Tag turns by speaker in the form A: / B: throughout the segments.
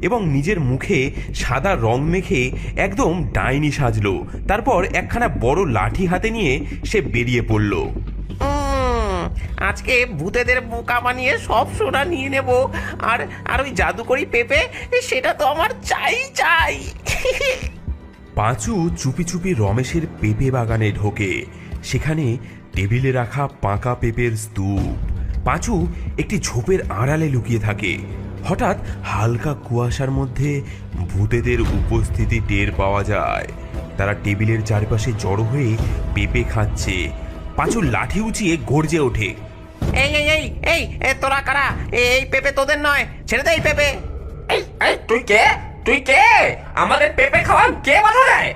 A: এবং নিজের মুখে সাদা রং মেখে একদম ডাইনি সাজলো। তারপর একখানা বড় লাঠি হাতে নিয়ে সে বেরিয়ে পড়ল।
B: আজকে ভূতেদের বোকা বানিয়ে সব সোনা নিয়ে নেব। আর আর ওই জাদুকরি পেঁপে, সেটা তো আমার চাই চাই।
A: পাঁচু চুপি চুপি রমেশের পেঁপে বাগানে ঢোকে। সেখানে টেবিলে রাখা পাকা পেঁপের স্তূপ। পাঁচু একটি ঝোপের আড়ালে লুকিয়ে থাকে। হঠাৎ হালকা কুয়াশার মধ্যে ভূতেদের উপস্থিতি টের পাওয়া যায়। তারা টেবিলের চারপাশে জড়ো হয়ে পেঁপে খাচ্ছে। পাঁচু লাঠি উঁচিয়ে গর্জে ওঠে।
B: এই এই এই এই এ, তোরা কারা? এই পেঁপে তোদের নয়, ছেড়ে দে এই পেঁপে।
C: এই তুই কে? তুই কে? আমাদের পেঁপে খাওয়ার কে বাধা দেয়?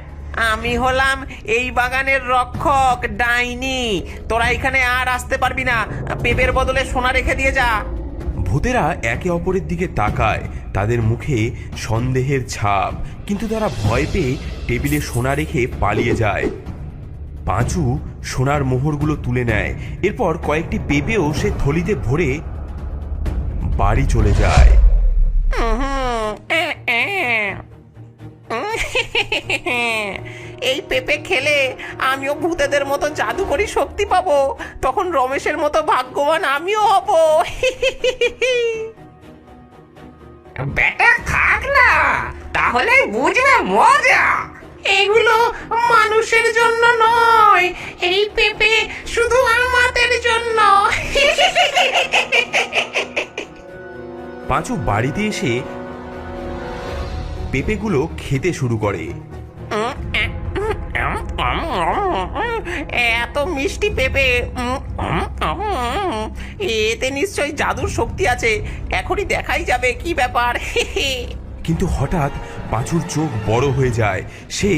B: আমি হলাম এই বাগানের রক্ষক, ডাইনি। তোরা এখানে আর আসতে পারবি না। পেঁপের বদলে সোনা রেখে দিয়ে যা।
A: ভূতেরা একে অপরের দিকে তাকায়। তাদের মুখে সন্দেহের ছাপ, কিন্তু তারা ভয় পেয়ে টেবিলে সোনা রেখে পালিয়ে যায়। পাঁচু সোনার মোহরগুলো তুলে নেয়। এরপর কয়েকটি পেঁপেও সে থলিতে ভরে বাড়ি চলে যায়।
B: এই পেঁপে খেলে আমিও ভূতেদের মতো জাদুকরি শক্তি পাবো। তখন রমেশের মতো ভাগ্যবান আমিও হব।
C: বেটা খাক না, তাহলে বুঝবে মজা।
B: এগুলো মানুষের জন্য নয়, এই পেঁপে শুধু আমাদের জন্য।
A: পাঁচু বাড়িতে এসে পেঁপেগুলো খেতে শুরু করে।
B: এত মিষ্টি পেঁপে, এতে নিশ্চয়ই জাদুর শক্তি আছে। এখনই দেখাই যাবে কি ব্যাপার।
A: কিন্তু হঠাৎ পাঁচুর চোখ বড় হয়ে যায়। সে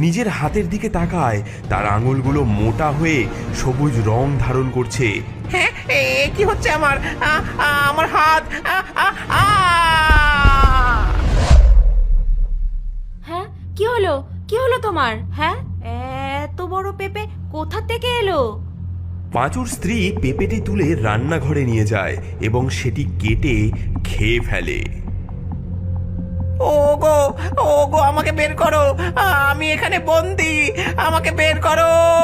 A: নিজের হাতের দিকে তাকায়। তার আঙুলগুলো মোটা হয়ে সবুজ রং ধারণ করছে।
B: হ্যাঁ, কি হচ্ছে আমার? আমার হাত!
D: হ্যাঁ, কি হলো? কি হলো তোমার? হ্যাঁ, এত বড় পেঁপে কোথা থেকে এলো?
A: পাঁচুর স্ত্রী পেঁপেটি তুলে রান্নাঘরে নিয়ে যায় এবং সেটি কেটে খেয়ে ফেলে।
B: ওগো, ওগো, আমাকে বের করো। আমি এখানে বন্দি, আমাকে বের করো।